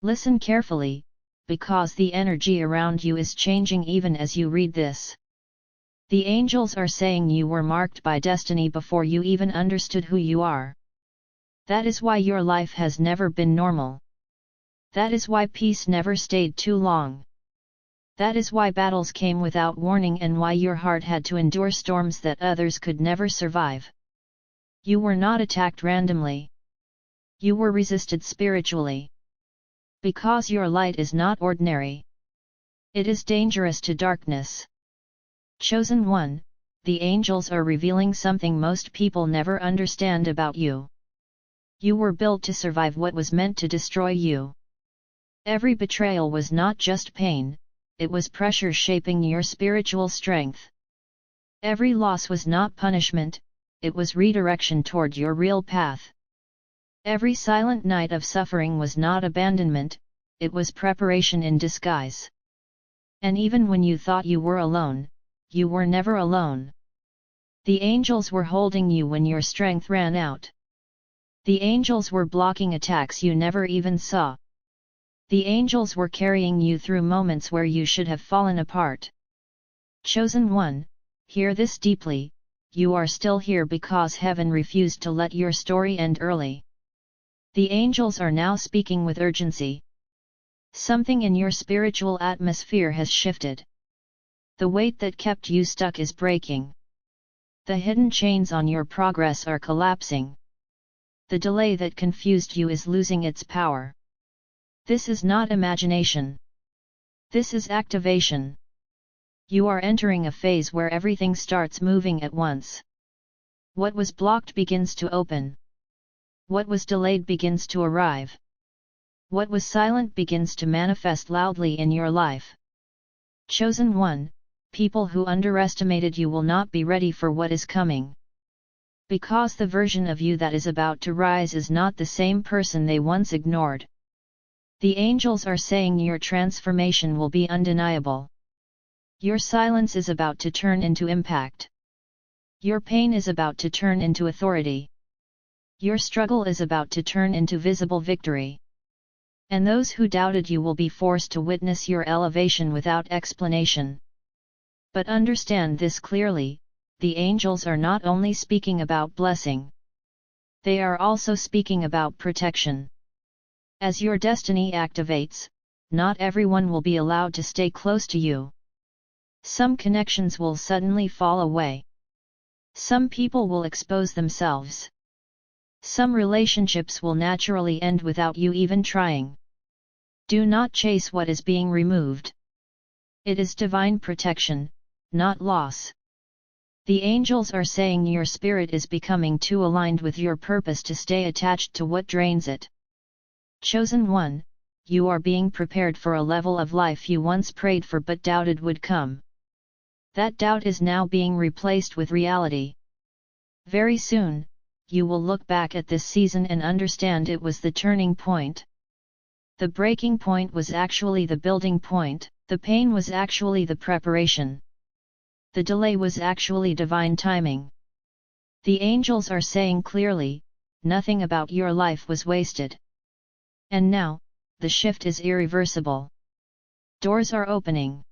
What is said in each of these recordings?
Listen carefully, because the energy around you is changing even as you read this. The angels are saying you were marked by destiny before you even understood who you are. That is why your life has never been normal. That is why peace never stayed too long. That is why battles came without warning and why your heart had to endure storms that others could never survive. You were not attacked randomly. You were resisted spiritually. Because your light is not ordinary. It is dangerous to darkness. Chosen one, the angels are revealing something most people never understand about you. You were built to survive what was meant to destroy you. Every betrayal was not just pain, it was pressure shaping your spiritual strength. Every loss was not punishment, it was redirection toward your real path. Every silent night of suffering was not abandonment, it was preparation in disguise. And even when you thought you were alone, you were never alone. The angels were holding you when your strength ran out. The angels were blocking attacks you never even saw. The angels were carrying you through moments where you should have fallen apart. Chosen one, hear this deeply, you are still here because heaven refused to let your story end early. The angels are now speaking with urgency. Something in your spiritual atmosphere has shifted. The weight that kept you stuck is breaking. The hidden chains on your progress are collapsing. The delay that confused you is losing its power. This is not imagination. This is activation. You are entering a phase where everything starts moving at once. What was blocked begins to open. What was delayed begins to arrive. What was silent begins to manifest loudly in your life. Chosen one, people who underestimated you will not be ready for what is coming. Because the version of you that is about to rise is not the same person they once ignored. The angels are saying your transformation will be undeniable. Your silence is about to turn into impact. Your pain is about to turn into authority. Your struggle is about to turn into visible victory. And those who doubted you will be forced to witness your elevation without explanation. But understand this clearly, the angels are not only speaking about blessing. They are also speaking about protection. As your destiny activates, not everyone will be allowed to stay close to you. Some connections will suddenly fall away. Some people will expose themselves. Some relationships will naturally end without you even trying. Do not chase what is being removed. It is divine protection, not loss. The angels are saying your spirit is becoming too aligned with your purpose to stay attached to what drains it. Chosen one, you are being prepared for a level of life you once prayed for but doubted would come. That doubt is now being replaced with reality. Very soon, you will look back at this season and understand it was the turning point. The breaking point was actually the building point, the pain was actually the preparation. The delay was actually divine timing. The angels are saying clearly, nothing about your life was wasted. And now, the shift is irreversible. Doors are opening.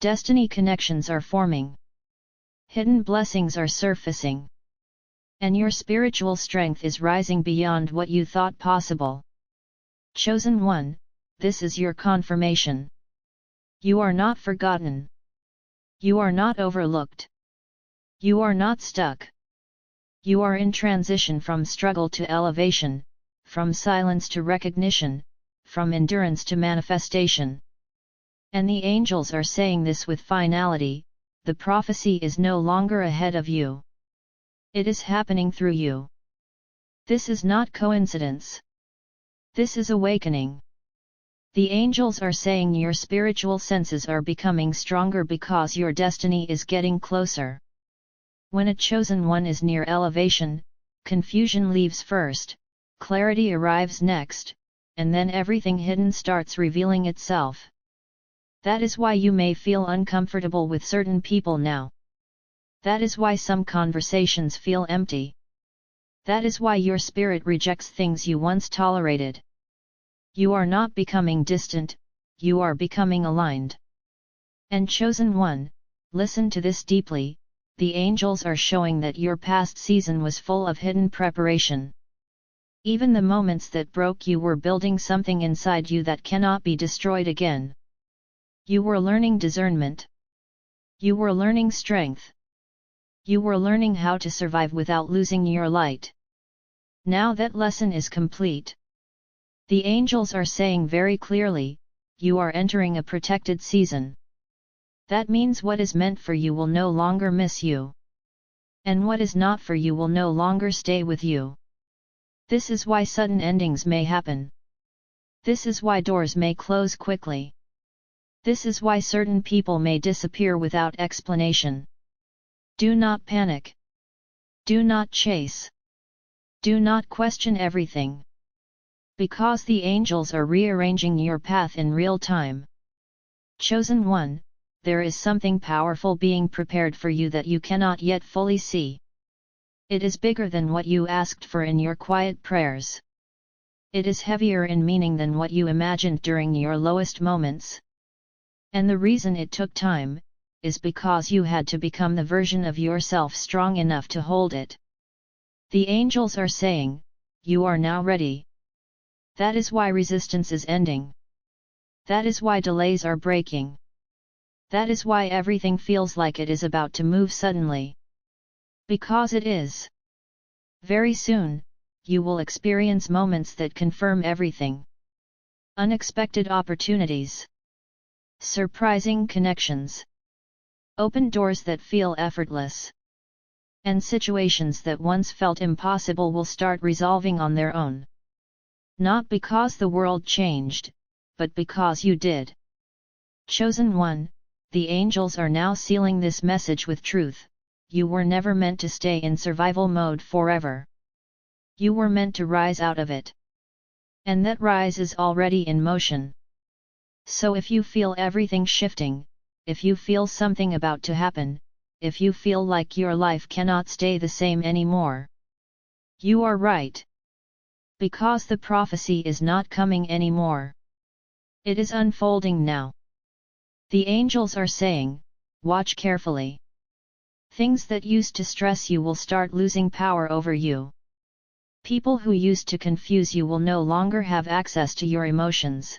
Destiny connections are forming. Hidden blessings are surfacing. And your spiritual strength is rising beyond what you thought possible. Chosen one, this is your confirmation. You are not forgotten. You are not overlooked. You are not stuck. You are in transition from struggle to elevation, from silence to recognition, from endurance to manifestation. And the angels are saying this with finality, the prophecy is no longer ahead of you. It is happening through you. This is not coincidence. This is awakening. The angels are saying your spiritual senses are becoming stronger because your destiny is getting closer. When a chosen one is near elevation, confusion leaves first, clarity arrives next, and then everything hidden starts revealing itself. That is why you may feel uncomfortable with certain people now. That is why some conversations feel empty. That is why your spirit rejects things you once tolerated. You are not becoming distant, you are becoming aligned. And chosen one, listen to this deeply, the angels are showing that your past season was full of hidden preparation. Even the moments that broke you were building something inside you that cannot be destroyed again. You were learning discernment. You were learning strength. You were learning how to survive without losing your light. Now that lesson is complete. The angels are saying very clearly, you are entering a protected season. That means what is meant for you will no longer miss you. And what is not for you will no longer stay with you. This is why sudden endings may happen. This is why doors may close quickly. This is why certain people may disappear without explanation. Do not panic. Do not chase. Do not question everything. Because the angels are rearranging your path in real time. Chosen one, there is something powerful being prepared for you that you cannot yet fully see. It is bigger than what you asked for in your quiet prayers. It is heavier in meaning than what you imagined during your lowest moments. And the reason it took time, is because you had to become the version of yourself strong enough to hold it. The angels are saying, you are now ready. That is why resistance is ending. That is why delays are breaking. That is why everything feels like it is about to move suddenly. Because it is. Very soon, you will experience moments that confirm everything. Unexpected opportunities. Surprising connections. Open doors that feel effortless. And situations that once felt impossible will start resolving on their own. Not because the world changed, but because you did. Chosen one, the angels are now sealing this message with truth. You were never meant to stay in survival mode forever. You were meant to rise out of it. And that rise is already in motion. So if you feel everything shifting, if you feel something about to happen, if you feel like your life cannot stay the same anymore, you are right. Because the prophecy is not coming anymore. It is unfolding now. The angels are saying, watch carefully. Things that used to stress you will start losing power over you. People who used to confuse you will no longer have access to your emotions.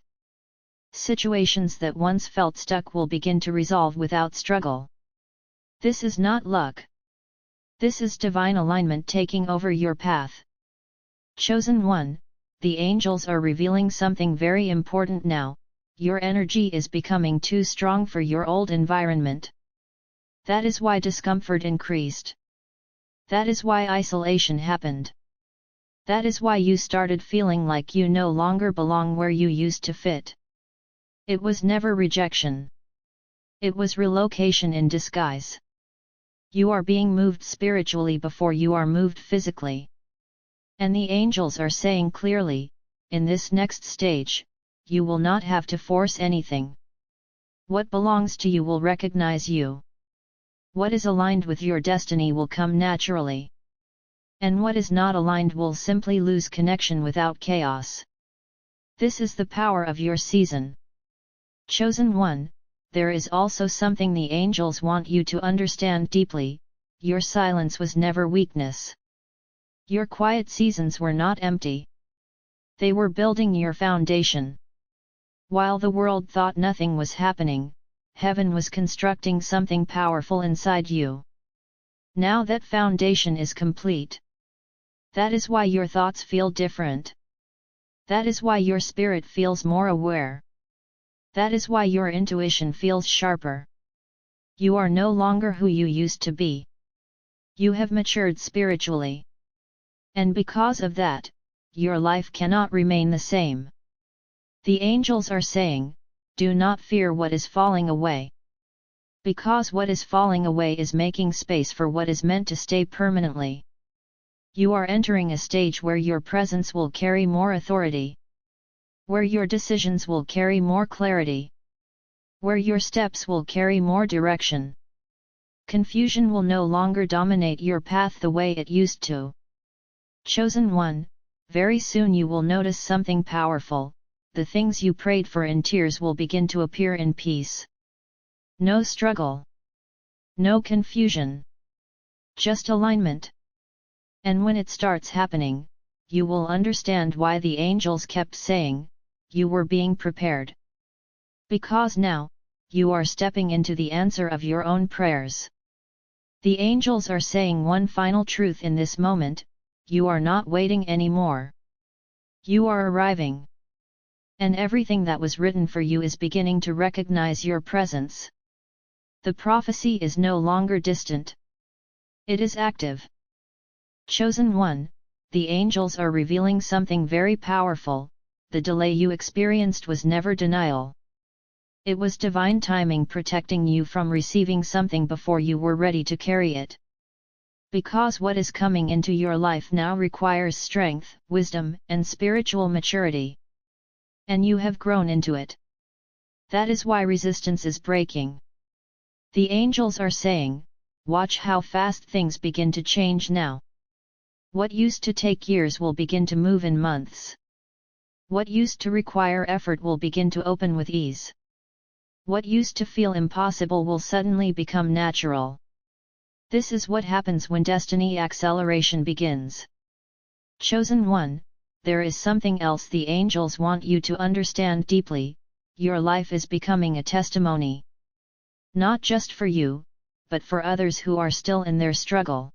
Situations that once felt stuck will begin to resolve without struggle. This is not luck. This is divine alignment taking over your path. Chosen one, the angels are revealing something very important now. Your energy is becoming too strong for your old environment. That is why discomfort increased. That is why isolation happened. That is why you started feeling like you no longer belong where you used to fit. It was never rejection. It was relocation in disguise. You are being moved spiritually before you are moved physically. And the angels are saying clearly, in this next stage, you will not have to force anything. What belongs to you will recognize you. What is aligned with your destiny will come naturally. And what is not aligned will simply lose connection without chaos. This is the power of your season. Chosen one, there is also something the angels want you to understand deeply. Your silence was never weakness. Your quiet seasons were not empty. They were building your foundation. While the world thought nothing was happening, heaven was constructing something powerful inside you. Now that foundation is complete. That is why your thoughts feel different. That is why your spirit feels more aware. That is why your intuition feels sharper. You are no longer who you used to be. You have matured spiritually. And because of that, your life cannot remain the same. The angels are saying, do not fear what is falling away. Because what is falling away is making space for what is meant to stay permanently. You are entering a stage where your presence will carry more authority. Where your decisions will carry more clarity. Where your steps will carry more direction. Confusion will no longer dominate your path the way it used to. Chosen one, very soon you will notice something powerful. the things you prayed for in tears will begin to appear in peace. No struggle. No confusion. Just alignment. And when it starts happening, you will understand why the angels kept saying, you were being prepared. Because now, you are stepping into the answer of your own prayers. The angels are saying one final truth in this moment: you are not waiting anymore. You are arriving. And everything that was written for you is beginning to recognize your presence. The prophecy is no longer distant. It is active. Chosen one, the angels are revealing something very powerful. The delay you experienced was never denial. It was divine timing protecting you from receiving something before you were ready to carry it. Because what is coming into your life now requires strength, wisdom, and spiritual maturity. And you have grown into it. That is why resistance is breaking. The angels are saying, watch how fast things begin to change now. What used to take years will begin to move in months. What used to require effort will begin to open with ease. What used to feel impossible will suddenly become natural. This is what happens when destiny acceleration begins. Chosen one, there is something else the angels want you to understand deeply: your life is becoming a testimony. Not just for you, but for others who are still in their struggle.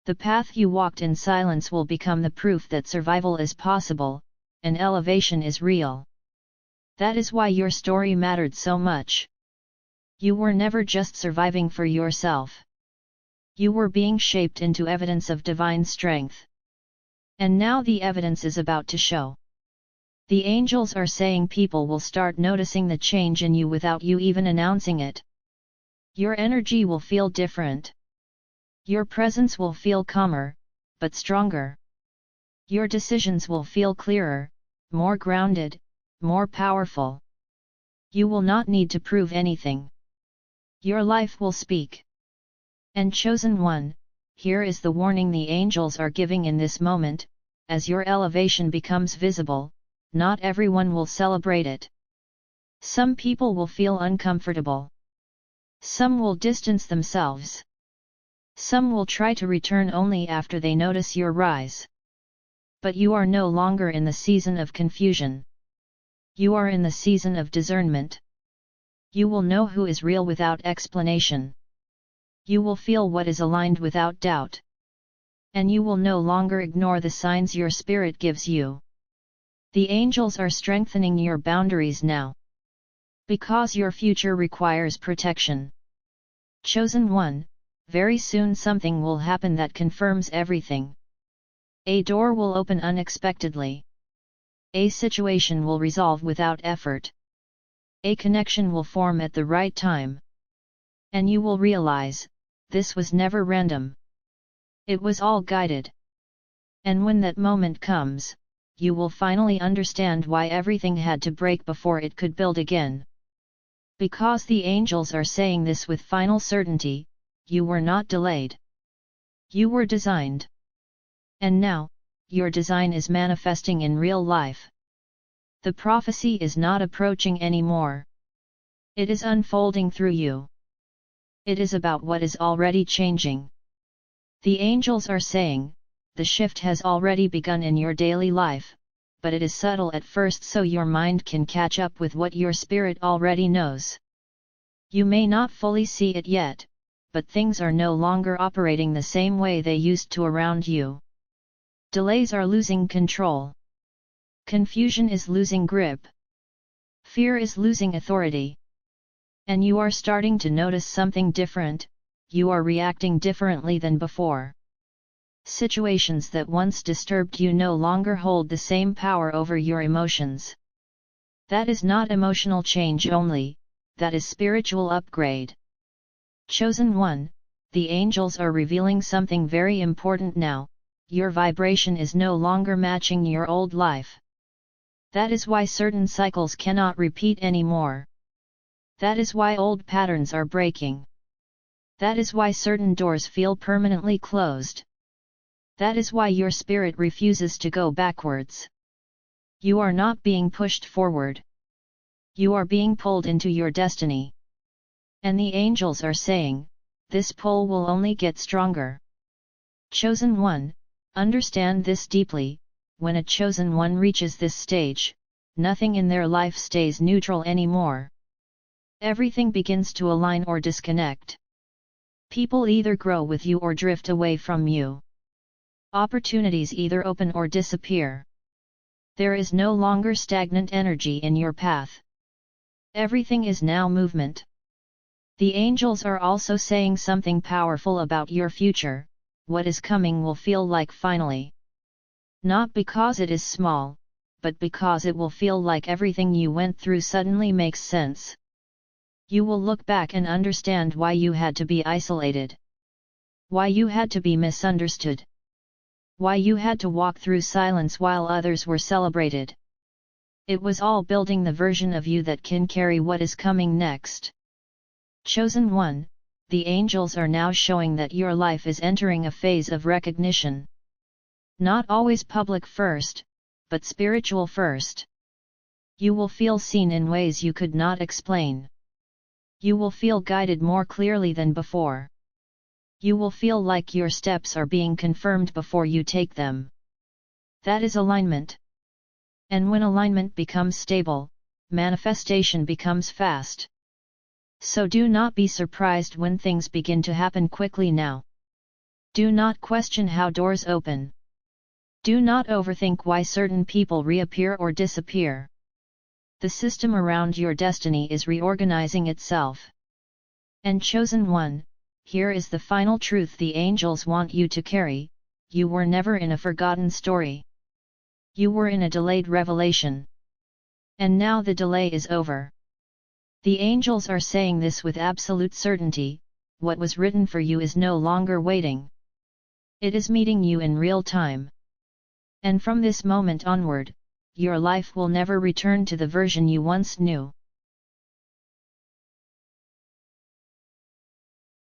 The path you walked in silence will become the proof that survival is possible, and elevation is real. That is why your story mattered so much. You were never just surviving for yourself. You were being shaped into evidence of divine strength. And now the evidence is about to show. The angels are saying people will start noticing the change in you without you even announcing it. Your energy will feel different. Your presence will feel calmer, but stronger. Your decisions will feel clearer, more grounded, more powerful. You will not need to prove anything. Your life will speak. And chosen one, here is the warning the angels are giving in this moment: as your elevation becomes visible, not everyone will celebrate it. Some people will feel uncomfortable. Some will distance themselves. Some will try to return only after they notice your rise. But you are no longer in the season of confusion. You are in the season of discernment. You will know who is real without explanation. You will feel what is aligned without doubt. And you will no longer ignore the signs your spirit gives you. The angels are strengthening your boundaries now. Because your future requires protection. Chosen one, very soon something will happen that confirms everything. A door will open unexpectedly. A situation will resolve without effort. A connection will form at the right time. And you will realize, this was never random. It was all guided. And when that moment comes, you will finally understand why everything had to break before it could build again. Because the angels are saying this with final certainty: you were not delayed. You were designed. And now, your design is manifesting in real life. The prophecy is not approaching anymore. It is unfolding through you. It is about what is already changing. The angels are saying, the shift has already begun in your daily life, but it is subtle at first so your mind can catch up with what your spirit already knows. You may not fully see it yet, but things are no longer operating the same way they used to around you. Delays are losing control. Confusion is losing grip. Fear is losing authority. And you are starting to notice something different: you are reacting differently than before. Situations that once disturbed you no longer hold the same power over your emotions. That is not emotional change only, that is spiritual upgrade. Chosen one, the angels are revealing something very important now: your vibration is no longer matching your old life. That is why certain cycles cannot repeat anymore. That is why old patterns are breaking. That is why certain doors feel permanently closed. That is why your spirit refuses to go backwards. You are not being pushed forward. You are being pulled into your destiny. And the angels are saying, this pull will only get stronger. Chosen one, understand this deeply. When a chosen one reaches this stage, nothing in their life stays neutral anymore. Everything begins to align or disconnect. People either grow with you or drift away from you. Opportunities either open or disappear. There is no longer stagnant energy in your path. Everything is now movement. The angels are also saying something powerful about your future. What is coming will feel like finally. Not because it is small, but because it will feel like everything you went through suddenly makes sense. You will look back and understand why you had to be isolated. Why you had to be misunderstood. Why you had to walk through silence while others were celebrated. It was all building the version of you that can carry what is coming next. Chosen one, the angels are now showing that your life is entering a phase of recognition. Not always public first, but spiritual first. You will feel seen in ways you could not explain. You will feel guided more clearly than before. You will feel like your steps are being confirmed before you take them. That is alignment. And when alignment becomes stable, manifestation becomes fast. So do not be surprised when things begin to happen quickly now. Do not question how doors open. Do not overthink why certain people reappear or disappear. The system around your destiny is reorganizing itself. And chosen one, here is the final truth the angels want you to carry: you were never in a forgotten story. You were in a delayed revelation. And now the delay is over. The angels are saying this with absolute certainty: what was written for you is no longer waiting. It is meeting you in real time. And from this moment onward, your life will never return to the version you once knew.